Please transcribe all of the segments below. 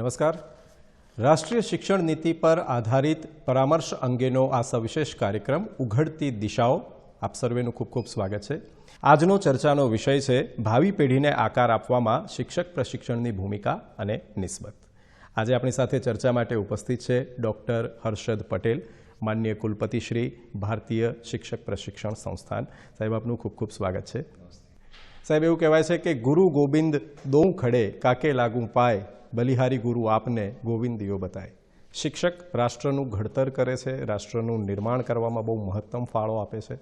નમસ્કાર. રાષ્ટ્રીય શિક્ષણ નીતિ પર આધારિત પરામર્શ અંગેનો આ સવિશેષ કાર્યક્રમ ઉઘડતી દિશાઓ. આપ સર્વેનું ખૂબ ખૂબ સ્વાગત છે. આજનો ચર્ચાનો વિષય છે ભાવિ પેઢીને આકાર આપવામાં શિક્ષક પ્રશિક્ષણની ભૂમિકા અને નિસ્બત. આજે આપણી સાથે ચર્ચા માટે ઉપસ્થિત છે ડૉક્ટર હર્ષદ પટેલ, માનનીય કુલપતિ શ્રી, ભારતીય શિક્ષક પ્રશિક્ષણ સંસ્થાન. સાહેબ, આપનું ખૂબ ખૂબ સ્વાગત છે. સાહેબ, એવું કહેવાય છે કે ગુરુ ગોવિંદ દોઉં ખડે કાકે લાગુ પાય, બલિહારી ગુરુ આપને ગોવિંદીઓ બતાય. શિક્ષક રાષ્ટ્રનું ઘડતર કરે છે, રાષ્ટ્રનું નિર્માણ કરવામાં બહુ મહત્તમ ફાળો આપે છે.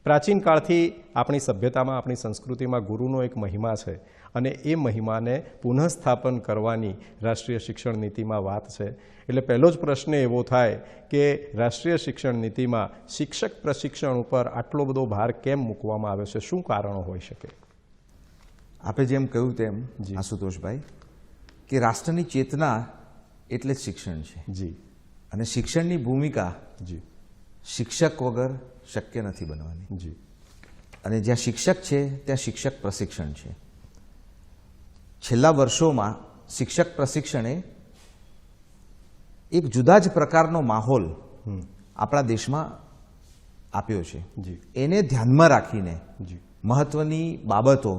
પ્રાચીન કાળથી આપણી સભ્યતામાં, આપણી સંસ્કૃતિમાં ગુરુનો એક મહિમા છે અને એ મહિમાને પુનઃસ્થાપન કરવાની રાષ્ટ્રીય શિક્ષણ નીતિમાં વાત છે. એટલે પહેલો જ પ્રશ્ન એવો થાય કે રાષ્ટ્રીય શિક્ષણ નીતિમાં શિક્ષક પ્રશિક્ષણ ઉપર આટલો બધો ભાર કેમ મૂકવામાં આવ્યો છે? શું કારણો હોઈ શકે? આપે જેમ કહ્યું તેમ આશુતોષભાઈ કે રાષ્ટ્રની ચેતના એટલે જ શિક્ષણ છે. જી. અને શિક્ષણની ભૂમિકા જી શિક્ષક વગર શક્ય નથી બનવાની. જી. અને જ્યાં શિક્ષક છે ત્યાં શિક્ષક પ્રશિક્ષણ છે. છેલ્લા વર્ષોમાં શિક્ષક પ્રશિક્ષણે એક જુદા જ પ્રકારનો માહોલ આપણા દેશમાં આપ્યો છે. જી. એને ધ્યાનમાં રાખીને જી મહત્વની બાબતો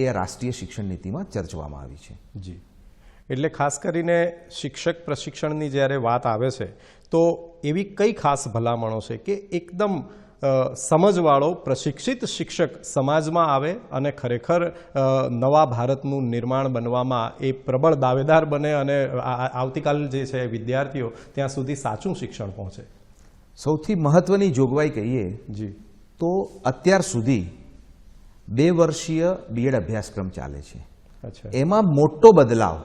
એ રાષ્ટ્રીય શિક્ષણ નીતિમાં ચર્ચવામાં આવી છે. જી. એટલે ખાસ કરીને શિક્ષક પ્રશિક્ષણની જ્યારે વાત આવે છે તો એવી કઈ ખાસ ભલામણો છે કે એકદમ સમજવાળો પ્રશિક્ષિત શિક્ષક સમાજમાં આવે અને ખરેખર નવા ભારતનું નિર્માણ બનવામાં એ પ્રબળ દાવેદાર બને અને આવતીકાલ જે છે વિદ્યાર્થીઓ ત્યાં સુધી સાચું શિક્ષણ પહોંચે? સૌથી મહત્વની જોગવાઈ કહીએ જી તો અત્યાર સુધી 2 વર્ષીય બીએડ અભ્યાસક્રમ ચાલે છે. અચ્છા. એમાં મોટો બદલાવ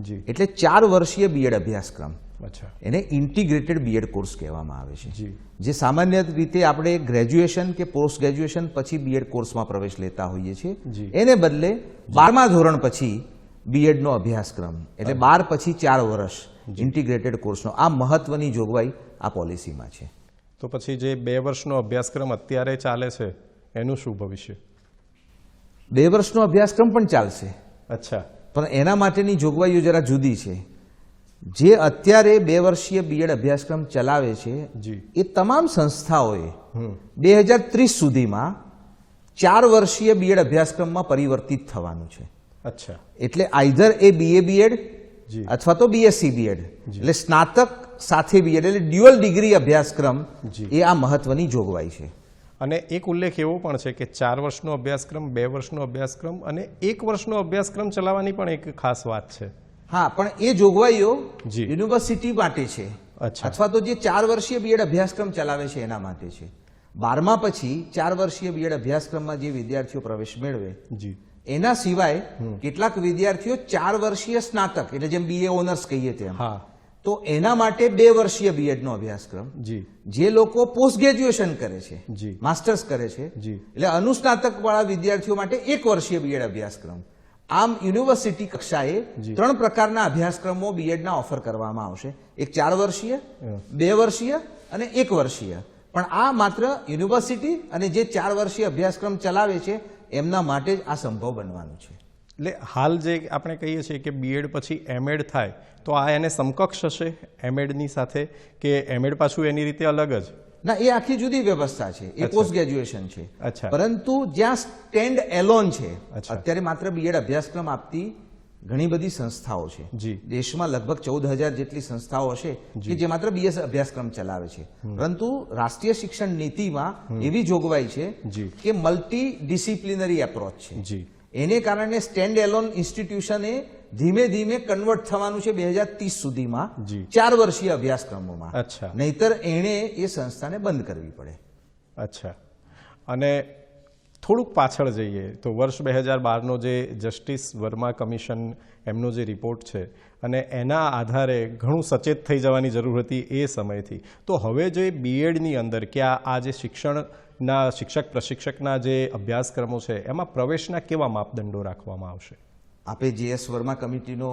જી એટલે 4 વર્ષીય બીએડ અભ્યાસક્રમ, અચ્છા, એને ઇન્ટિગ્રેટેડ બીએડ કોર્સ કહેવામાં આવે છે. જી. જે સામાન્ય રીતે આપણે ગ્રેજ્યુએશન કે પોસ્ટ ગ્રેજ્યુએશન પછી બીએડ કોર્સમાં પ્રવેશ લેતા હોઈએ છીએ, જી. એને બદલે 12મા ધોરણ પછી બીએડનો અભ્યાસક્રમ એટલે 12 પછી 4 વર્ષ ઇન્ટિગ્રેટેડ કોર્સનો આ મહત્વની જોગવાઈ આ પોલિસીમાં છે. તો પછી જે 2 વર્ષનો અભ્યાસક્રમ અત્યારે ચાલે છે એનું શું ભવિષ્ય? 2 વર્ષનો અભ્યાસક્રમ પણ ચાલશે, અચ્છા, પણ એના માટેની જોગવાઈઓ જરા જુદી છે. જે અત્યારે 2 વર્ષીય બીએડ અભ્યાસક્રમ ચલાવે છે જી એ તમામ સંસ્થાઓએ 2030 સુધીમાં 4 વર્ષીય બીએડ અભ્યાસક્રમમાં પરિવર્તિત થવાનું છે. અચ્છા, એટલે આઈધર એ બીએ બીએડ જી અથવા તો બીએસસી બીએડ એટલે સ્નાતક સાથે બીએડ એટલે ડ્યુઅલ ડિગ્રી અભ્યાસક્રમ જી. એ આ મહત્વની જોગવાઈ છે. અને એક ઉલ્લેખ એવો પણ છે કે 4 વર્ષનો અભ્યાસક્રમ, 2 વર્ષનો અભ્યાસક્રમ અને 1 વર્ષનો અભ્યાસક્રમ ચલાવવાની પણ એક ખાસ વાત છે. હા, પણ એ જોગવાઈઓ જી. યુનિવર્સિટી માટે છે અચ્છા. અથવા તો જે 4 વર્ષીય બીએડ અભ્યાસક્રમ ચલાવે છે એના માટે છે. 12મા પછી 4 વર્ષીય બીએડ અભ્યાસક્રમમાં જે વિદ્યાર્થીઓ પ્રવેશ મેળવે જી એના સિવાય કેટલાક વિદ્યાર્થીઓ 4 વર્ષીય સ્નાતક એટલે જેમ બીએ ઓનર્સ કહીએ તેમ, હા તો એના માટે 2 વર્ષીય બીએડનો અભ્યાસક્રમ. જી જે લોકો પોસ્ટ ગ્રેજ્યુએશન કરે છે, જી. માસ્ટર્સ કરે છે, જી. એટલે અનુસ્નાતક વાળા વિદ્યાર્થીઓ માટે 1 વર્ષીય બીએડ અભ્યાસક્રમ. આમ યુનિવર્સિટી કક્ષાએ જી. 3 પ્રકારના અભ્યાસક્રમો બીએડના ઓફર કરવામાં આવશે. એક 4 વર્ષીય, 2 વર્ષીય અને 1 વર્ષીય. પણ આ માત્ર યુનિવર્સિટી અને જે 4 વર્ષીય અભ્યાસક્રમ ચલાવે છે એમના માટે જ આ સંભવ બનવાનું છે. એટલે હાલ જે આપણે કહીએ છીએ કે બીએડ પછી એમએડ થાય તો આ એને સમકક્ષ હશે એમએડની સાથે કે એમએડ પાછું એની રીતે અલગ જ? ના, એ આખી જુદી વ્યવસ્થા છે, એ પોસ્ટ ગ્રેજ્યુએશન છે. અચ્છા. પરંતુ જ્યાં સ્ટેન્ડ એલોન છે, અચ્છા. અત્યારે માત્ર બીએડ અભ્યાસક્રમ આપતી ઘણી બધી સંસ્થાઓ છે. જી. દેશમાં લગભગ 14,000 જેટલી સંસ્થાઓ હશે કે જે માત્ર બીએસ અભ્યાસક્રમ ચલાવે છે. પરંતુ રાષ્ટ્રીય શિક્ષણ નીતિમાં એવી જોગવાઈ છે જી. કે મલ્ટી ડિસિપ્લિનરી એપ્રોચ છે. જી એને કારણે સ્ટેન્ડ એલોન ઇન્સ્ટિટ્યુશને ધીમે ધીમે કન્વર્ટ થવાનું છે 2030 સુધીમાં જી. 4 વર્ષીય અભ્યાસક્રમોમાં. અચ્છા. નહીતર એણે એ સંસ્થાને બંધ કરવી પડે. અચ્છા. અને થોડુંક પાછળ જઈએ તો વર્ષ 2012નો જે જસ્ટિસ વર્મા કમિશન એમનો જે રિપોર્ટ છે અને એના આધારે ઘણું સચેત થઈ જવાની જરૂર હતી એ સમયથી. તો હવે જે બીએડની અંદર કે આ જે શિક્ષણના શિક્ષક પ્રશિક્ષકના જે અભ્યાસક્રમો છે એમાં પ્રવેશના કેવા માપદંડો રાખવામાં આવશે? આપે જેએસ વર્મા કમિટીનો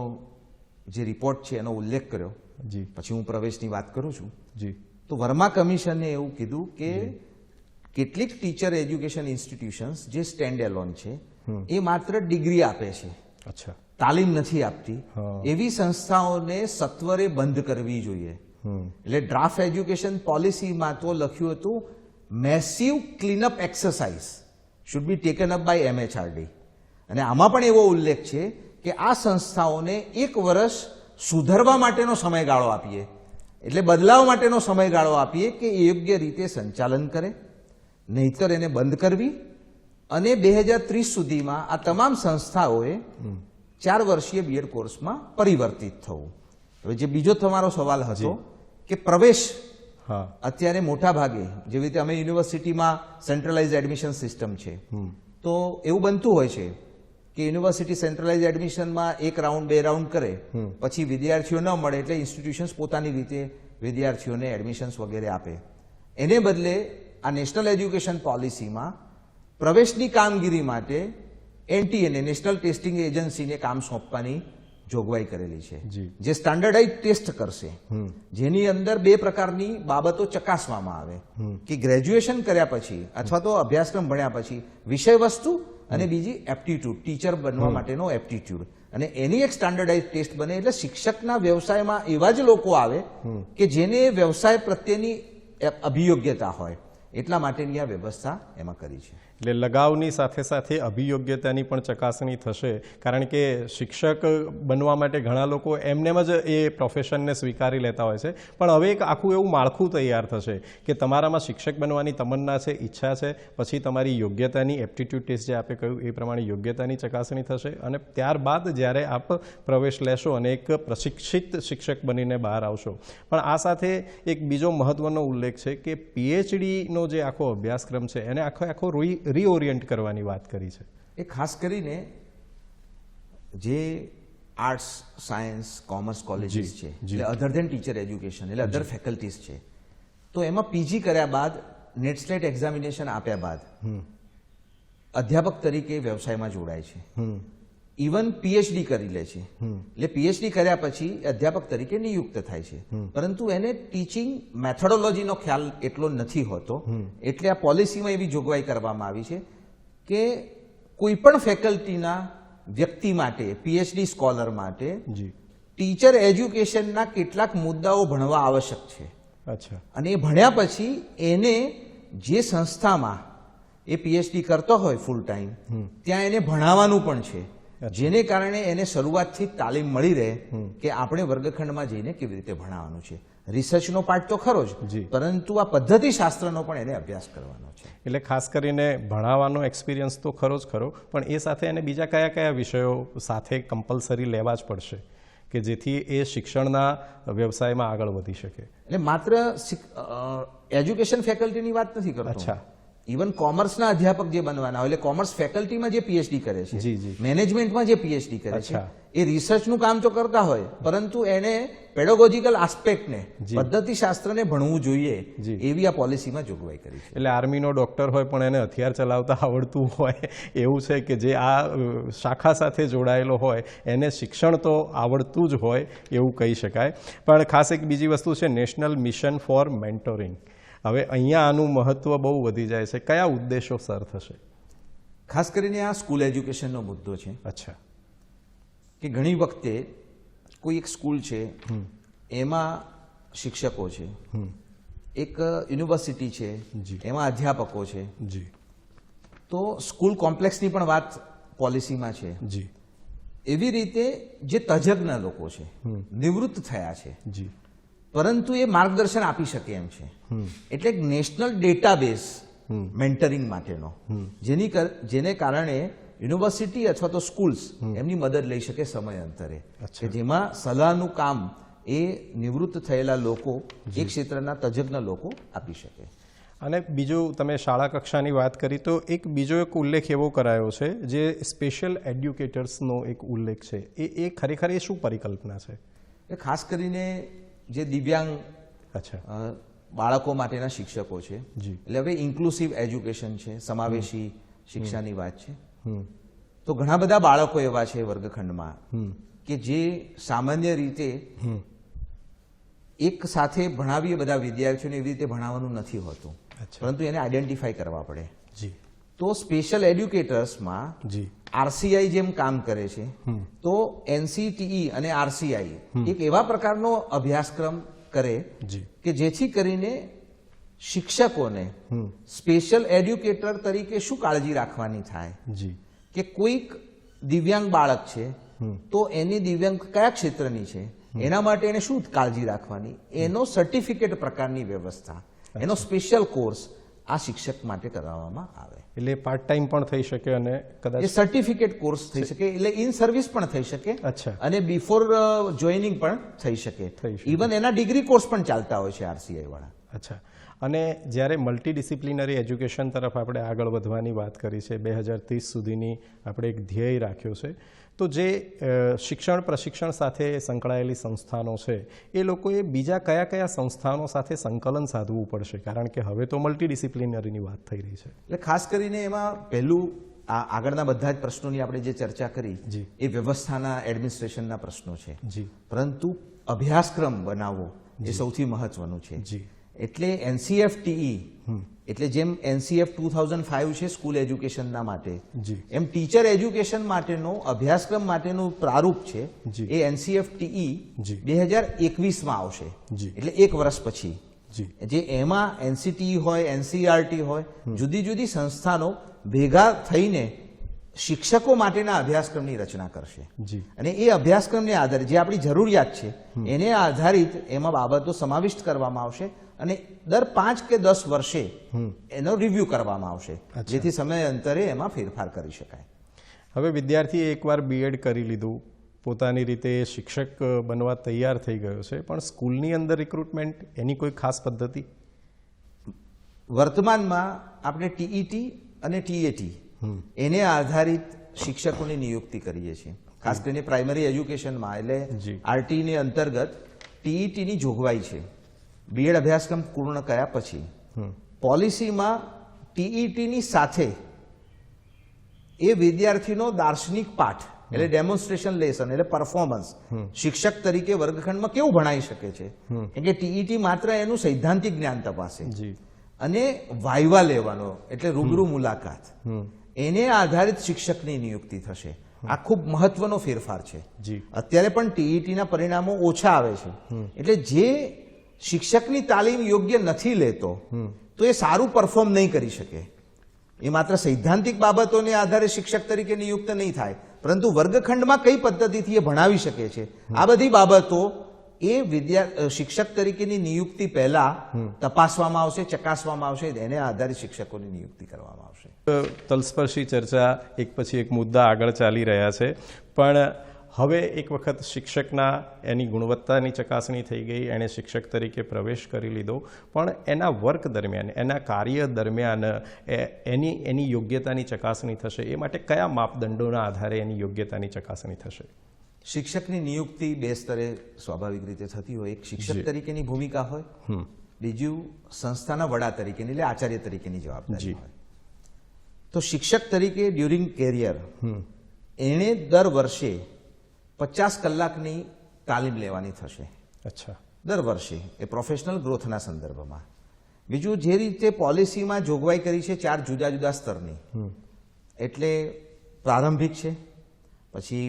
જે રિપોર્ટ છે એનો ઉલ્લેખ કર્યો, જી પછી હું પ્રવેશની વાત કરું છું. જી તો વર્મા કમિશને એવું કીધું કે કેટલીક ટીચર એજ્યુકેશન ઇન્સ્ટિટ્યુશન્સ જે સ્ટેન્ડ એલોન છે એ માત્ર ડિગ્રી આપે છે, અચ્છા, તાલીમ નથી આપતી હા. એવી સંસ્થાઓને સત્વરે બંધ કરવી જોઈએ. એટલે ડ્રાફ્ટ એજ્યુકેશન પોલિસીમાં તો લખ્યું હતું massive cleanup exercise should be taken up by MHRD, અને આમાં પણ એવો ઉલ્લેખ છે કે આ સંસ્થાઓને 1 વર્ષ સુધરવા માટેનો સમયગાળો આપીએ, એટલે બદલાવ માટેનો સમયગાળો આપીએ કે એ યોગ્ય રીતે સંચાલન કરે, નહીતર એને બંધ કરવી અને 2030 સુધીમાં આ તમામ સંસ્થાઓએ 4 વર્ષીય બીએડ કોર્સમાં પરિવર્તિત થવું. હવે જે બીજો તમારો સવાલ હતો કે પ્રવેશ હા અત્યારે મોટા ભાગે જેવી રીતે અમે યુનિવર્સિટીમાં સેન્ટ્રલાઇઝ એડમિશન સિસ્ટમ છે, તો એવું બનતું હોય છે કે યુનિવર્સિટી સેન્ટ્રલાઇઝ એડમિશનમાં 1 રાઉન્ડ 2 રાઉન્ડ કરે, પછી વિદ્યાર્થીઓ ન મળે એટલે ઇન્સ્ટિટ્યુશન્સ પોતાની રીતે વિદ્યાર્થીઓને એડમિશન્સ વગેરે આપે. એને બદલે આ નેશનલ એજ્યુકેશન પોલિસીમાં પ્રવેશની કામગીરી માટે NTA નેશનલ ટેસ્ટિંગ એજન્સીને કામ સોંપવાની જોગવાઈ કરેલી છે, જી. જે સ્ટાન્ડર્ડાઇઝ ટેસ્ટ કરશે, જેની અંદર 2 પ્રકારની બાબતો ચકાસવામાં આવે કે ગ્રેજ્યુએશન કર્યા પછી અથવા તો અભ્યાસક્રમ ભણ્યા પછી વિષય વસ્તુ અને બીજી એપ્ટિટ્યુડ, ટીચર બનવા માટેનો એપ્ટિટ્યુડ, અને એની એક સ્ટાન્ડર્ડાઇઝ ટેસ્ટ બને એટલે શિક્ષકના વ્યવસાયમાં એવા જ લોકો આવે કે જેને વ્યવસાય પ્રત્યેની અભિયોગ્યતા હોય, એટલા માટેની આ વ્યવસ્થા એમાં કરી છે. એટલે લગાવની સાથે સાથે અભિયોગ્યતાની પણ ચકાસણી થશે, કારણ કે શિક્ષક બનવા માટે ઘણા લોકો એમનેમ જ એ પ્રોફેશનને સ્વીકારી લેતા હોય છે, પણ હવે એક આખું એવું માળખું તૈયાર થશે કે તમારામાં શિક્ષક બનવાની તમન્ના છે, ઈચ્છા છે, પછી તમારી યોગ્યતાની એપ્ટિટ્યૂડ ટેસ્ટ જે આપે કહ્યું એ પ્રમાણે યોગ્યતાની ચકાસણી થશે, અને ત્યારબાદ જ્યારે આપ પ્રવેશ લેશો અને એક પ્રશિક્ષિત શિક્ષક બનીને બહાર આવશો. પણ આ સાથે એક બીજો મહત્વનો ઉલ્લેખ છે કે PhDનો જે આખો અભ્યાસક્રમ છે એને આખો રીઓરિયન્ટ કરવાની વાત કરી છે. એ ખાસ કરીને જે આર્ટ્સ, સાયન્સ, કોમર્સ કોલેજીસ છે, એટલે અધર ધેન ટીચર એજ્યુકેશન, એટલે અધર ફેકલ્ટીઝ છે, તો એમાં PG કર્યા બાદ નેટ સ્લેટ એક્ઝામિનેશન આપ્યા બાદ અધ્યાપક તરીકે વ્યવસાયમાં જોડાય છે. ઇવન PhD કરી લે છે, એટલે PhD કર્યા પછી અધ્યાપક તરીકે નિયુક્ત થાય છે, પરંતુ એને ટીચિંગ મેથોડોલોજીનો ખ્યાલ એટલો નથી હોતો. એટલે આ પોલિસીમાં એવી જોગવાઈ કરવામાં આવી છે કે કોઈ પણ ફેકલ્ટીના વ્યક્તિ માટે, PhD સ્કોલર માટે જી ટીચર એજ્યુકેશનના કેટલાક મુદ્દાઓ ભણવા આવશ્યક છે. અચ્છા. અને એ ભણ્યા પછી એને જે સંસ્થામાં એ PhD કરતો હોય ફૂલ ટાઈમ, ત્યાં એને ભણાવવાનું પણ છે, જેને કારણે એને શરૂઆતથી તાલીમ મળી રહે કે આપણે વર્ગખંડમાં જઈને કેવી રીતે ભણાવવાનું છે. રિસર્ચનો પાર્ટ તો ખરો જ, પરંતુ આ પદ્ધતિ શાસ્ત્રનો પણ એને અભ્યાસ કરવાનો છે. એટલે ખાસ કરીને ભણાવવાનો એક્સપિરિયન્સ તો ખરો જ ખરો, પણ એ સાથે એને બીજા કયા કયા વિષયો સાથે કમ્પલસરી લેવા જ પડશે કે જેથી એ શિક્ષણના વ્યવસાયમાં આગળ વધી શકે? એટલે માત્ર એજ્યુકેશન ફેકલ્ટીની વાત નથી કરતો. અચ્છા. ઇવન કોમર્સના અધ્યાપક જે બનવાના હોય, એટલે કોમર્સ ફેકલ્ટીમાં જે PhD કરે છે, જી, જી. મેનેજમેન્ટમાં જે PhD કરે છે, અચ્છા. એ રિસર્ચનું કામ તો કરતા હોય, પરંતુ એને પેડોગોજીકલ આસ્પેક્ટને, પદ્ધતિશાસ્ત્રને ભણવું જોઈએ, એવી આ પોલિસીમાં જોગવાઈ કરી છે. એટલે આર્મીનો ડોક્ટર હોય પણ એને હથિયાર ચલાવતા આવડતું હોય એવું છે કે જે આ શાખા સાથે જોડાયેલો હોય એને શિક્ષણ તો આવડતું જ હોય એવું કહી શકાય. પણ ખાસ એક બીજી વસ્તુ છે નેશનલ મિશન ફોર મેન્ટોરિંગ. હવે અહીંયા આનું મહત્વ બહુ વધી જાય છે. કયા ઉદ્દેશો સર થશે? ખાસ કરીને આ સ્કૂલ એજ્યુકેશનનો મુદ્દો છે. અચ્છા. કે ઘણી વખતે કોઈ એક સ્કૂલ છે, એમાં શિક્ષકો છે, એક યુનિવર્સિટી છે, એમાં અધ્યાપકો છે, જી, તો સ્કૂલ કોમ્પ્લેક્સની પણ વાત પોલિસીમાં છે. જી, એવી રીતે જે તજજ્ઞ લોકો છે, નિવૃત્ત થયા છે, જી, પરંતુ એ માર્ગદર્શન આપી શકે એમ છે, એટલે એક નેશનલ ડેટાબેઝ મેન્ટરિંગ માટેનો, જેને કારણે યુનિવર્સિટી અથવા તો સ્કૂલ્સ એમની મદદ લઈ શકે સમયાંતરે, કે જેમાં સલાહનું કામ એ નિવૃત્ત થયેલા લોકો, એક ક્ષેત્રના તજજ્ઞ લોકો આપી શકે. અને બીજું તમે શાળા કક્ષાની વાત કરી તો એક બીજો એક ઉલ્લેખ એવો કરાયો છે જે સ્પેશિયલ એડ્યુકેટર્સનો એક ઉલ્લેખ છે. એ ખરેખર એ શું પરિકલ્પના છે? એ ખાસ કરીને જે દિવ્યાંગ બાળકો માટેના શિક્ષકો છે, એટલે હવે ઇન્ક્લુસિવ એજ્યુકેશન છે, સમાવેશી શિક્ષાની વાત છે. તો ઘણા બધા બાળકો એવા છે વર્ગખંડમાં કે જે સામાન્ય રીતે એક સાથે ભણાવીએ બધા વિદ્યાર્થીઓને એવી રીતે ભણાવવાનું નથી હોતું, પરંતુ એને આઈડેન્ટિફાઈ કરવા પડે. તો સ્પેશિયલ એડ્યુકેટર્સમાં જી આરસીઆઈ જેમ કામ કરે છે તો એનસીટીઈ અને આરસીઆઈ એક એવા પ્રકારનો અભ્યાસક્રમ કરે જી કે જેથી કરીને શિક્ષકોને સ્પેશિયલ એડ્યુકેટર તરીકે શું કાળજી રાખવાની થાય જી કે કોઈક દિવ્યાંગ બાળક છે તો એની દિવ્યાંગ કયા ક્ષેત્રની છે એના માટે એને શું કાળજી રાખવાની એનો સર્ટિફિકેટ પ્રકારની વ્યવસ્થા એનો સ્પેશિયલ કોર્સ આ શિક્ષક માટે કરાવવામાં આવે એટલે પાર્ટ ટાઈમ પણ થઈ શકે અને એ કદાચ સર્ટિફિકેટ કોર્સ થઈ શકે એટલે ઇન સર્વિસ પણ થઈ શકે અચ્છા. અને બિફોર જોઈનિંગ પણ થઈ શકે થઈ શકે. ઇવન એના ડિગ્રી કોર્સ પણ ચાલતા હોય છે આરસીઆઈ વાળા. અચ્છા. અને જ્યારે મલ્ટીડિસિપ્લિનરી એજ્યુકેશન તરફ આપણે આગળ વધવાની વાત કરી છે 2030 સુધીની આપણે એક ધ્યેય રાખ્યો છે તો જે શિક્ષણ પ્રશિક્ષણ સાથે સંકળાયેલી સંસ્થાનો છે એ લોકોએ બીજા કયા કયા સંસ્થાનો સાથે સંકલન સાધવું પડશે કારણ કે હવે તો મલ્ટીડિસિપ્લિનરીની વાત થઈ રહી છે. એટલે ખાસ કરીને એમાં પહેલું આ આગળના બધા જ પ્રશ્નોની આપણે જે ચર્ચા કરી જી. એ વ્યવસ્થાના એડમિનિસ્ટ્રેશનના પ્રશ્નો છે જી પરંતુ અભ્યાસક્રમ બનાવવો એ સૌથી મહત્વનું છે. જી એટલે એનસીએફટીઈ એટલે જેમ એનસીએફ 2005 છે સ્કૂલ એજ્યુકેશનના માટે જી એમ ટીચર એજ્યુકેશન માટેનો અભ્યાસક્રમ માટેનું પ્રારૂપ છે જી. એ એનસીએફટીઈ જી. 2021માં આવશે જી. એટલે એક વર્ષ પછી જી જે એમાં એનસીટીઈ હોય એનસીઆરટી હોય જુદી જુદી સંસ્થાનો ભેગા થઈને શિક્ષકો માટેના અભ્યાસક્રમની રચના કરશે જી અને એ અભ્યાસક્રમને આધારે જે આપણી જરૂરિયાત છે એને આધારિત એમાં બાબતો સમાવિષ્ટ કરવામાં આવશે અને દર 5 કે 10 વર્ષે એનો રિવ્યુ કરવામાં આવશે જેથી સમયાંતરે એમાં ફેરફાર કરી શકાય. હવે વિદ્યાર્થીએ એકવાર બીએડ કરી લીધું પોતાની રીતે શિક્ષક બનવા તૈયાર થઈ ગયો છે પણ સ્કૂલની અંદર રિક્રુટમેન્ટ એની કોઈ ખાસ પદ્ધતિ વર્તમાનમાં આપણે ટીઈટી અને ટીએટી એને આધારિત શિક્ષકોની નિયુક્તિ કરીએ છીએ ખાસ કરીને પ્રાઇમરી એજ્યુકેશનમાં એટલે જી. આરટી ની અંતર્ગત ટીઈટીની જોગવાઈ છે બીએડ અભ્યાસક્રમ પૂર્ણ કર્યા પછી પોલિસીમાં ટીઈટીની સાથે એ વિદ્યાર્થીનો દાર્શનિક પાઠ એટલે ડેમોન્સ્ટ્રેશન લેસન એટલે પરફોર્મન્સ શિક્ષક તરીકે વર્ગખંડમાં કેવું ભણાઈ શકે છે કેમ કે ટીઈટી માત્ર એનું સૈદ્ધાંતિક જ્ઞાન તપાસે જી અને વાયવા લેવાનો એટલે રૂબરૂ મુલાકાત એને આધારિત શિક્ષકની નિયુક્તિ થશે. આ ખૂબ મહત્વનો ફેરફાર છે. જી અત્યારે પણ ટીઈટીના પરિણામો ઓછા આવે છે એટલે જે શિક્ષકની તાલીમ યોગ્ય નથી લેતો તો એ સારું પરફોર્મ નહીં કરી શકે. એ માત્ર સૈદ્ધાંતિક બાબતોને આધારે શિક્ષક તરીકે નિયુક્ત નહીં થાય પરંતુ વર્ગખંડમાં કઈ પદ્ધતિથી એ ભણાવી શકે છે આ બધી બાબતો એ શિક્ષક તરીકેની નિયુક્તિ પહેલા તપાસવામાં આવશે ચકાસવામાં આવશે એને આધારે શિક્ષકોની નિયુક્તિ કરવામાં આવશે. તલસ્પર્શી ચર્ચા એક પછી એક મુદ્દા આગળ ચાલી રહ્યા છે પણ હવે એક વખત શિક્ષકના એની ગુણવત્તાની ચકાસણી થઈ ગઈ એણે શિક્ષક તરીકે પ્રવેશ કરી લીધો પણ એના વર્ક દરમિયાન એના કાર્ય દરમિયાન એની યોગ્યતાની ચકાસણી થશે એ માટે કયા માપદંડોના આધારે એની યોગ્યતાની ચકાસણી થશે? શિક્ષકની નિયુક્તિ બે સ્તરે સ્વાભાવિક રીતે થતી હોય એક શિક્ષક તરીકેની ભૂમિકા હોય બીજું સંસ્થાના વડા તરીકેની એટલે આચાર્ય તરીકેની જવાબદારી હોય. તો શિક્ષક તરીકે ડ્યુરિંગ કેરિયર એણે દર વર્ષે 50 કલાકની તાલીમ લેવાની થશે. અચ્છા. દર વર્ષે એ પ્રોફેશનલ ગ્રોથના સંદર્ભમાં. બીજું જે રીતે પોલિસીમાં જોગવાઈ કરી છે 4 જુદા જુદા સ્તરની એટલે પ્રારંભિક છે પછી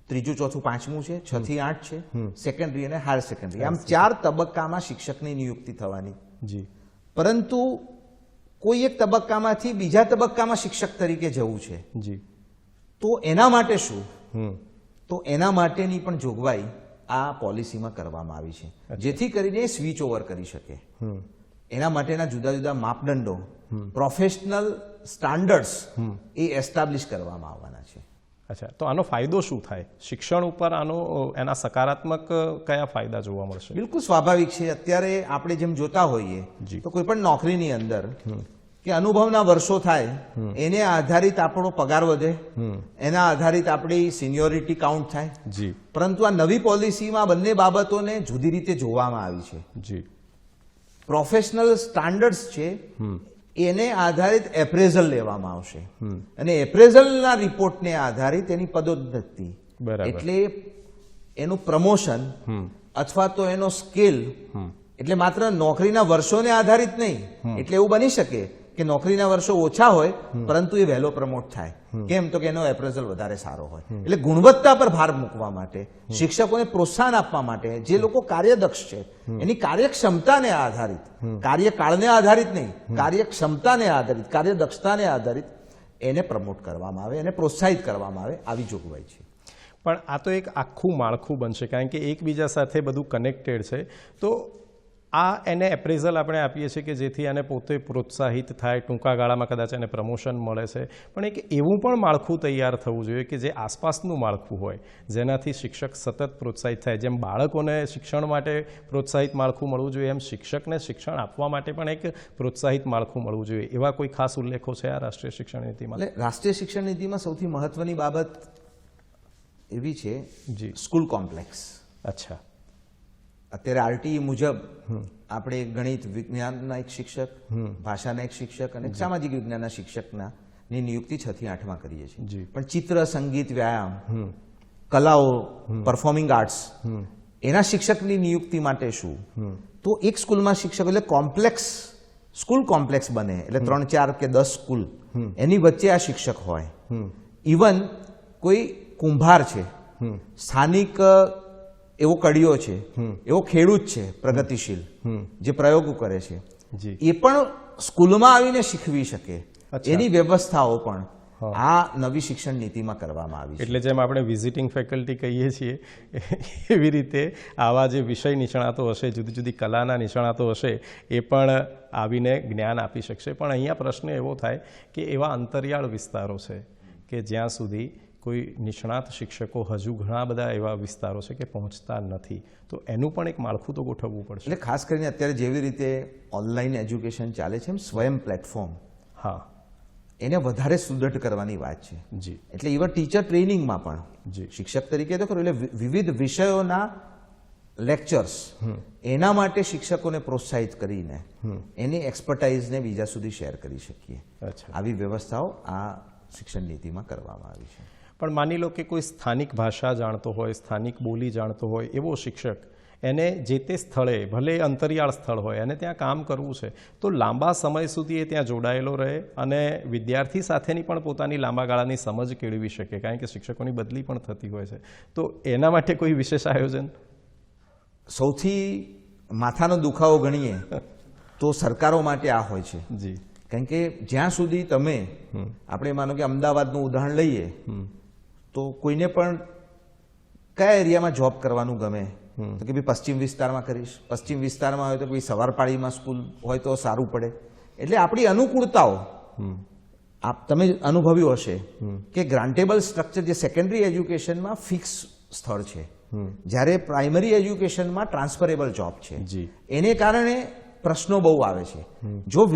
ત્રીજું ચોથું પાંચમું છે 6 થી 8 છે સેકન્ડરી અને હાયર સેકન્ડરી આમ 4 તબક્કામાં શિક્ષકની નિયુક્તિ થવાની. જી પરંતુ કોઈ એક તબક્કામાંથી બીજા તબક્કામાં શિક્ષક તરીકે જવું છે જી તો એના માટે શું તો એના માટેની પણ જોગવાઈ આ પોલિસીમાં કરવામાં આવી છે જેથી કરીને સ્વિચ ઓવર કરી શકે. એના માટેના જુદા જુદા માપદંડો પ્રોફેશનલ સ્ટાન્ડર્ડ્સ એ એસ્ટાબ્લિશ કરવામાં આવવાના છે. અચ્છા તો આનો ફાયદો શું થાય શિક્ષણ ઉપર એના સકારાત્મક કયા ફાયદા જોવા મળશે? બિલકુલ સ્વાભાવિક છે. અત્યારે આપણે જેમ જોતા હોઈએ તો કોઈ પણ નોકરીની અંદર કે અનુભવના વર્ષો થાય એને આધારિત આપણો પગાર વધે એના આધારિત આપણી સિનિયોરિટી કાઉન્ટ થાય જી પરંતુ આ નવી પોલિસીમાં બંને બાબતોને જુદી રીતે જોવામાં આવી છે. જી પ્રોફેશનલ સ્ટાન્ડર્ડ્સ છે એને આધારિત એપ્રેઝલ લેવામાં આવશે અને એપ્રેઝલના રિપોર્ટને આધારિત એની પદોન્નતિ એટલે એનું પ્રમોશન અથવા તો એનો સ્કેલ એટલે માત્ર નોકરીના વર્ષોને આધારિત નહીં એટલે એવું બની શકે કે નોકરીના વર્ષો ઓછા હોય પરંતુ એ વહેલો પ્રમોટ થાય. કેમ? તો કે એનો એપ્રેઝલ વધારે સારો હોય. એટલે ગુણવત્તા પર ભાર મૂકવા માટે, શિક્ષકોને પ્રોત્સાહન આપવા માટે, જે લોકો કાર્યદક્ષ છે એની કાર્યક્ષમતાને આધારિત, કાર્યકાળને આધારિત નહીં, કાર્યક્ષમતાને આધારિત, કાર્યદક્ષતાને આધારિત એને પ્રમોટ કરવામાં આવે, એને પ્રોત્સાહિત કરવામાં આવે, આવી જોગવાઈ છે. પણ આ તો એક આખું માળખું બનશે, કારણ કે એકબીજા સાથે બધું કનેક્ટેડ છે. તો આ એને એપ્રેઝલ આપણે આપીએ છીએ કે જેથી આને પોતે પ્રોત્સાહિત થાય, ટૂંકા ગાળામાં કદાચ એને પ્રમોશન મળે છે, પણ એક એવું પણ માળખું તૈયાર થવું જોઈએ કે જે આસપાસનું માળખું હોય, જેનાથી શિક્ષક સતત પ્રોત્સાહિત થાય. જેમ બાળકોને શિક્ષણ માટે પ્રોત્સાહિત માળખું મળવું જોઈએ, એમ શિક્ષકને શિક્ષણ આપવા માટે પણ એક પ્રોત્સાહિત માળખું મળવું જોઈએ. એવા કોઈ ખાસ ઉલ્લેખો છે આ રાષ્ટ્રીય શિક્ષણ નીતિમાં? એટલે રાષ્ટ્રીય શિક્ષણ નીતિમાં સૌથી મહત્વની બાબત એવી છે જી. School complex. અચ્છા. અત્યારે આરટીઈ મુજબ આપણે ગણિત વિજ્ઞાનના એક શિક્ષક, ભાષાના એક શિક્ષક અને સામાજિક વિજ્ઞાનના શિક્ષકના ની નિયુક્તિ 6 થી 8 માં કરીએ છીએ. પણ ચિત્ર, સંગીત, વ્યાયામ, કલાઓ, પરફોર્મિંગ આર્ટ્સ એના શિક્ષકની નિયુક્તિ માટે શું? તો એક સ્કૂલમાં શિક્ષક એટલે કોમ્પ્લેક્સ, સ્કૂલ કોમ્પ્લેક્સ બને એટલે 3, 4 કે 10 સ્કૂલ, એની વચ્ચે આ શિક્ષક હોય. ઇવન કોઈ કુંભાર છે, સ્થાનિક એવો કડિયો છે, એવો ખેડૂત છે પ્રગતિશીલ જે પ્રયોગો કરે છે, એ પણ સ્કૂલમાં આવીને શીખવી શકે, એની વ્યવસ્થાઓ પણ આ નવી શિક્ષણ નીતિમાં કરવામાં આવી છે. એટલે જેમ આપણે વિઝિટિંગ ફેકલ્ટી કહીએ છીએ એવી રીતે આવા જે વિષય નિષ્ણાતો હશે, જુદી જુદી કલાના નિષ્ણાતો હશે, એ પણ આવીને જ્ઞાન આપી શકશે. પણ અહીંયા પ્રશ્ન એવો થાય કે એવા અંતરિયાળ વિસ્તારો છે કે જ્યાં સુધી કોઈ નિષ્ણાત શિક્ષકો હજુ ઘણા બધા એવા વિસ્તારો છે કે પહોંચતા નથી. તો એનું પણ એક માળખું તો ગોઠવવું પડશે. એટલે ખાસ કરીને અત્યારે જેવી રીતે ઓનલાઈન એજ્યુકેશન ચાલે છે, એમ સ્વયં પ્લેટફોર્મ, હા, એને વધારે સુદૃઢ કરવાની વાત છે. જી. એટલે ઇવન ટીચર ટ્રેનિંગમાં પણ જી. શિક્ષક તરીકે તો ખરું, એટલે વિવિધ વિષયોના લેક્ચર્સ એના માટે શિક્ષકોને પ્રોત્સાહિત કરીને એની એક્સપર્ટાઇઝને બીજા સુધી શેર કરી શકીએ. આવી વ્યવસ્થાઓ આ શિક્ષણ નીતિમાં કરવામાં આવી છે. પણ માની લો કે કોઈ સ્થાનિક ભાષા જાણતો હોય, સ્થાનિક બોલી જાણતો હોય એવો શિક્ષક, એને જે તે સ્થળે, ભલે અંતરિયાળ સ્થળ હોય, અને ત્યાં કામ કરવું છે, તો લાંબા સમય સુધી એ ત્યાં જોડાયેલો રહે અને વિદ્યાર્થી સાથેની પણ પોતાની લાંબા ગાળાની સમજ કેળવી શકે, કારણ કે શિક્ષકોની બદલી પણ થતી હોય છે. તો એના માટે કોઈ વિશેષ આયોજન? સૌથી માથાનો દુખાવો ગણીએ તો સરકારો માટે આ હોય છે. જી. કારણ કે જ્યાં સુધી તમે, આપણે માનો કે અમદાવાદનું ઉદાહરણ લઈએ, તો કોઈને પણ કયા એરિયામાં જોબ કરવાનું ગમે? તો કે ભાઈ પશ્ચિમ વિસ્તારમાં કરીશ. પશ્ચિમ વિસ્તારમાં હોય તો કોઈ સવારપાળીમાં સ્કૂલ હોય તો સારું પડે. એટલે આપણી અનુકૂળતાઓ તમે અનુભવ્યું હશે કે ગ્રાન્ટેબલ સ્ટ્રક્ચર જે સેકન્ડરી એજ્યુકેશનમાં ફિક્સ સ્થળ છે, જ્યારે પ્રાઇમરી એજ્યુકેશનમાં ટ્રાન્સફરેબલ જોબ છે. એને કારણે પ્રશ્નો બહુ આવે છે. જો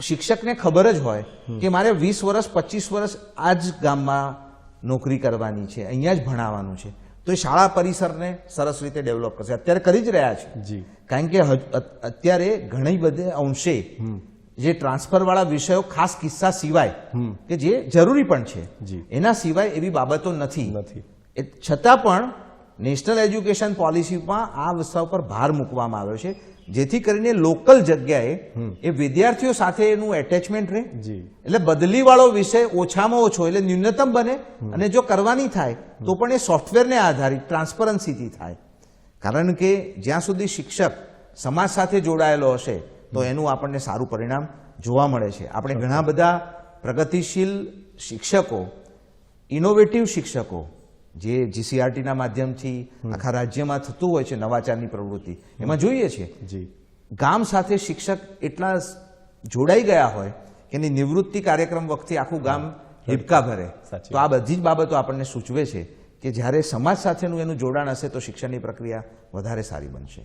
શિક્ષકને ખબર જ હોય કે મારે 20 વર્ષ 25 વર્ષ આ જ ગામમાં નોકરી કરવાની છે, અહીંયા જ ભણાવવાનું છે, તો એ શાળા પરિસરને સરસ રીતે ડેવલપ કરશે. અત્યારે કરી જ રહ્યા છે. કારણ કે અત્યારે ઘણી બધી અંશે જે ટ્રાન્સફરવાળા વિષયો ખાસ કિસ્સા સિવાય કે જે જરૂરી પણ છે, એના સિવાય એવી બાબતો નથી. છતાં પણ નેશનલ એજ્યુકેશન પોલિસીમાં આ વસ્તુ પર ભાર મૂકવામાં આવ્યો છે, જેથી કરીને લોકલ જગ્યાએ એ વિદ્યાર્થીઓ સાથે એનું એટેચમેન્ટ રહે. એટલે બદલીવાળો વિષય ઓછામાં ઓછો એટલે ન્યૂનતમ બને, અને જો કરવાની થાય તો પણ એ સોફ્ટવેરને આધારિત ટ્રાન્સપરન્સીથી થાય. કારણ કે જ્યાં સુધી શિક્ષક સમાજ સાથે જોડાયેલો હશે તો એનું આપણને સારું પરિણામ જોવા મળે છે. આપણે ઘણા બધા પ્રગતિશીલ શિક્ષકો, ઇનોવેટિવ શિક્ષકો જે જીસીઆરટીના માધ્યમથી આખા રાજ્યમાં થતું હોય છે નવાચારની પ્રવૃત્તિ, એમાં જોઈએ છે ગામ સાથે શિક્ષક એટલા જોડાઈ ગયા હોય કે એની નિવૃત્તિ કાર્યક્રમ વખતે આખું ગામ હિબકા ભરે. તો આ બધી જ બાબતો આપણને સૂચવે છે કે જ્યારે સમાજ સાથેનું એનું જોડાણ હશે તો શિક્ષણની પ્રક્રિયા વધારે સારી બનશે.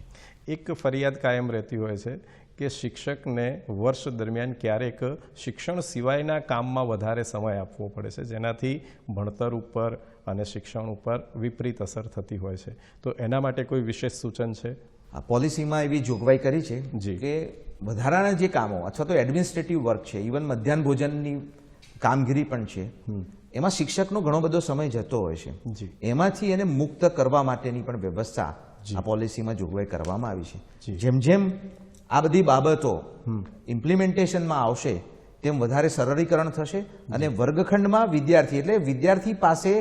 એક ફરિયાદ કાયમ રહેતી હોય છે કે શિક્ષકને વર્ષ દરમિયાન ક્યારેક શિક્ષણ સિવાયના કામમાં વધારે સમય આપવો પડે છે, જેનાથી ભણતર ઉપર અને શિક્ષણ ઉપર વિપરીત અસર થતી હોય છે. તો એના માટે કોઈ વિશેષ સૂચન છે? આ પોલિસીમાં એવી જોગવાઈ કરી છે કે વધારાના જે કામો અથવા તો એડમિનિસ્ટ્રેટિવ વર્ક છે, ઇવન મધ્યાહન ભોજનની કામગીરી પણ છે, એમાં શિક્ષકનો ઘણો બધો સમય જતો હોય છે. એમાંથી એને મુક્ત કરવા માટેની પણ વ્યવસ્થા આ પોલિસીમાં જોગવાઈ કરવામાં આવી છે. જેમ જેમ આ બધી બાબતો ઇમ્પ્લિમેન્ટેશનમાં આવશે તેમ વધારે સરળીકરણ થશે અને વર્ગખંડમાં વિદ્યાર્થી પાસે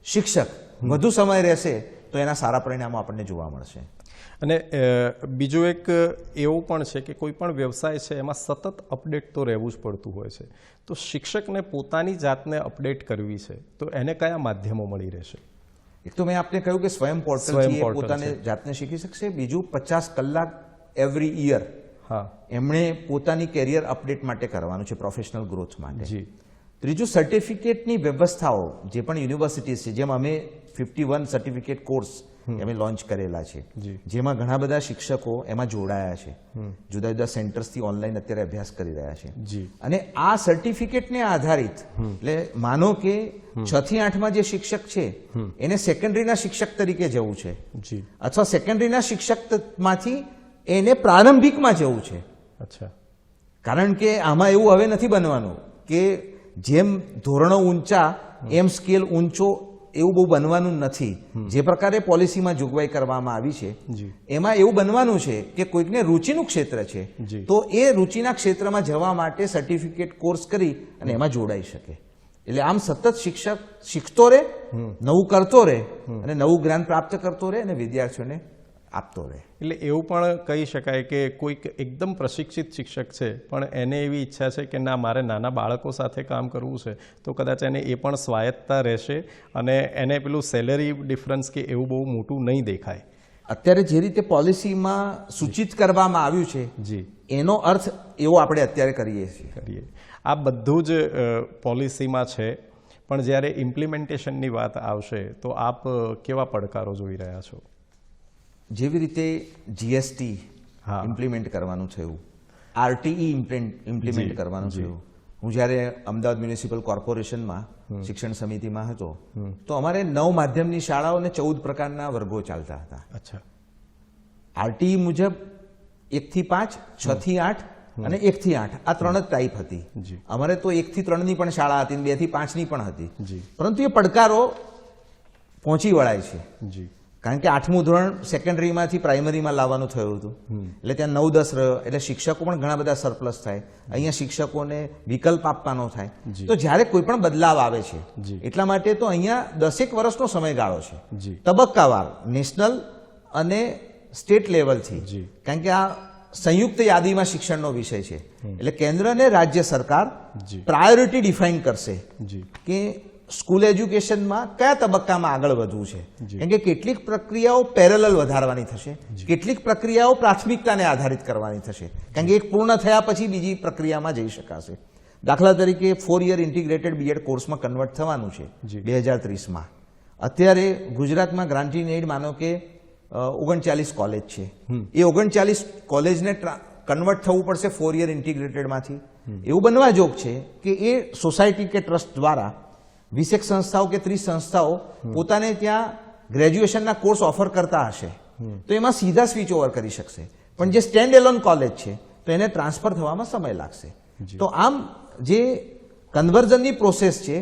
શિક્ષક વધુ સમય રહેશે તો એના સારા પરિણામો આપણને જોવા મળશે. અને બીજું એક એવું પણ છે કે કોઈ પણ વ્યવસાય છે એમાં સતત અપડેટ તો રહેવું જ પડતું હોય છે. તો શિક્ષકને પોતાની જાતને અપડેટ કરવી છે તો એને કયા માધ્યમો મળી રહેશે? એક તો મેં આપને કહ્યું કે સ્વયં પોર્ટલથી એ પોતાને જાતને શીખી શકશે. બીજું 50 કલાક એવરી યર એમણે પોતાની કેરિયર અપડેટ માટે કરવાનું છે, પ્રોફેશનલ ગ્રોથ માટે. ત્રીજું સર્ટિફિકેટની વ્યવસ્થાઓ જે પણ યુનિવર્સિટીઝ છે, જેમ અમે 51 સર્ટિફિકેટ કોર્સ અમે લોન્ચ કરેલા છે, જેમાં ઘણા બધા શિક્ષકો એમાં જોડાયા છે, જુદા જુદા સેન્ટર્સથી ઓનલાઈન અત્યારે અભ્યાસ કરી રહ્યા છે. અને આ સર્ટિફિકેટને આધારિત એટલે માનો કે 6 થી 8માં જે શિક્ષક છે એને સેકન્ડરીના શિક્ષક તરીકે જવું છે, અથવા સેકન્ડરીના શિક્ષકમાંથી એને પ્રારંભિકમાં જવું છે. કારણ કે આમાં એવું હવે નથી બનવાનું કે જેમ ધોરણો ઊંચા એમ સ્કેલ ઊંચો, એવું બહુ બનવાનું નથી. જે પ્રકારે પોલિસીમાં જોગવાઈ કરવામાં આવી છે એમાં એવું બનવાનું છે કે કોઈકને રુચિનું ક્ષેત્ર છે તો એ રુચિના ક્ષેત્રમાં જવા માટે સર્ટિફિકેટ કોર્સ કરી અને એમાં જોડાઈ શકે. એટલે આમ સતત શિક્ષક શીખતો રહે, નવું કરતો રહે અને નવું જ્ઞાન પ્રાપ્ત કરતો રહે અને વિદ્યાર્થીઓને આપતો રહે. એટલે એવું પણ કહી શકાય કે કોઈક એકદમ પ્રશિક્ષિત શિક્ષક છે પણ એને એવી ઈચ્છા છે કે ના, મારે નાના બાળકો સાથે કામ કરવું છે, તો કદાચ એને એ પણ સ્વાયત્તતા રહેશે અને એને પેલું સેલેરી ડિફરન્સ કે એવું બહુ મોટું નહીં દેખાય. અત્યારે જે રીતે પોલિસીમાં સૂચિત કરવામાં આવ્યું છે એનો અર્થ એવો આપણે અત્યારે કરીએ છીએ. આ બધું જ પોલિસીમાં છે, પણ જ્યારે ઇમ્પ્લિમેન્ટેશનની વાત આવશે તો આપ કેવા પડકારો જોઈ રહ્યા છો? જેવી રીતે જીએસટી ઇમ્પ્લિમેન્ટ કરવાનું થયું, આરટીઈ ઇમ્પ્લિમેન્ટ કરવાનું થયું. હું જ્યારે અમદાવાદ મ્યુનિસિપલ કોર્પોરેશનમાં શિક્ષણ સમિતિમાં હતો તો અમારે 9 માધ્યમની શાળાઓ અને 14 પ્રકારના વર્ગો ચાલતા હતા. આરટીઈ મુજબ 1 થી 5, 6 થી 8 અને 1 થી 8 આ 3 જ ટાઈપ હતી. અમારે તો 1 થી 3ની પણ શાળા હતી, 2 થી 5ની પણ હતી. પરંતુ એ પડકારો પહોંચી વળાય છે, કારણ કે 8મું ધોરણ સેકન્ડરીમાંથી પ્રાઇમરીમાં લાવવાનું થયું હતું. એટલે ત્યાં 9, 10 રહ્યો, એટલે શિક્ષકો પણ ઘણા બધા સરપ્લસ થાય. અહીંયા શિક્ષકોને વિકલ્પ આપવાનો થાય. તો જ્યારે કોઈ પણ બદલાવ આવે છે એટલા માટે તો અહીંયા 10 વર્ષનો સમયગાળો છે, તબક્કાવાર નેશનલ અને સ્ટેટ લેવલથી. કારણ કે આ સંયુક્ત યાદીમાં શિક્ષણનો વિષય છે, એટલે કેન્દ્ર અને રાજ્ય સરકાર પ્રાયોરિટી ડિફાઇન કરશે કે સ્કૂલ એજ્યુકેશનમાં કયા તબક્કામાં આગળ વધવું છે. કેમ કે કેટલીક પ્રક્રિયાઓ પેરેલલ વધારવાની થશે, કેટલીક પ્રક્રિયાઓ પ્રાથમિકતાને આધારિત કરવાની થશે, કારણ કે એક પૂર્ણ થયા પછી બીજી પ્રક્રિયામાં જઈ શકાશે. દાખલા તરીકે 4 યર ઇન્ટિગ્રેટેડ બીએડ કોર્સમાં કન્વર્ટ થવાનું છે 2030માં. અત્યારે ગુજરાતમાં ગ્રાન્ટીન એડ માનો કે 39 કોલેજ છે, એ 39 કોલેજને કન્વર્ટ થવું પડશે 4 યર ઇન્ટિગ્રેટેડમાંથી. એવું બનવા જોગ છે કે એ સોસાયટી કે ટ્રસ્ટ દ્વારા 20 સંસ્થાઓ કે 30 સંસ્થાઓ પોતાને ત્યાં ગ્રેજ્યુએશનના કોર્સ ઓફર કરતા હશે તો એમાં સીધા સ્વિચ ઓવર કરી શકશે. પણ જે સ્ટેન્ડ એલોન કોલેજ છે તો એને ટ્રાન્સફર થવામાં સમય લાગશે. તો આમ જે કન્વર્ઝનની પ્રોસેસ છે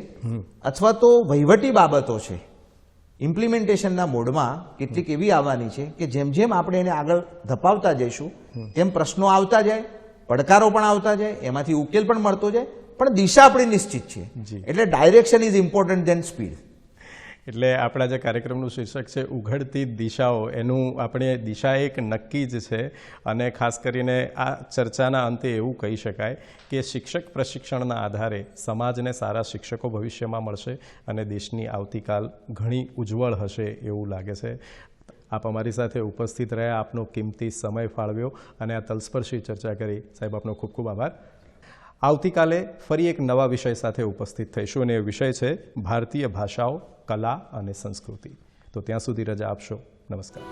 અથવા તો વહીવટી બાબતો છે, ઇમ્પ્લિમેન્ટેશનના મોડમાં કેટલીક એવી આવવાની છે કે જેમ જેમ આપણે એને આગળ ધપાવતા જઈશું તેમ પ્રશ્નો આવતા જાય, પડકારો પણ આવતા જાય, એમાંથી ઉકેલ પણ મળતો જાય, પણ દિશા આપણી નિશ્ચિત છે. એટલે direction is important then speed. એટલે આપણા જે કાર્યક્રમનું શીર્ષક છે ઉઘડતી દિશાઓ, એનું આપણે દિશા એક નક્કી જ છે. અને ખાસ કરીને આ ચર્ચાના અંતે એવું કહી શકાય કે શિક્ષક પ્રશિક્ષણના આધારે સમાજને સારા શિક્ષકો ભવિષ્યમાં મળશે અને દેશની આવતીકાલ ઘણી ઉજ્જવળ હશે એવું લાગે છે. આપ અમારી સાથે ઉપસ્થિત રહ્યા, આપનો કિંમતી સમય ફાળવ્યો અને આ તલસ્પર્શી ચર્ચા કરી. સાહેબ, આપનો ખૂબ ખૂબ આભાર. આવતીકાલે ફરી એક નવા વિષય સાથે ઉપસ્થિત થઈશું અને એ વિષય છે ભારતીય ભાષાઓ, કલા અને સંસ્કૃતિ. તો ત્યાં સુધી રજા આપશો. નમસ્કાર.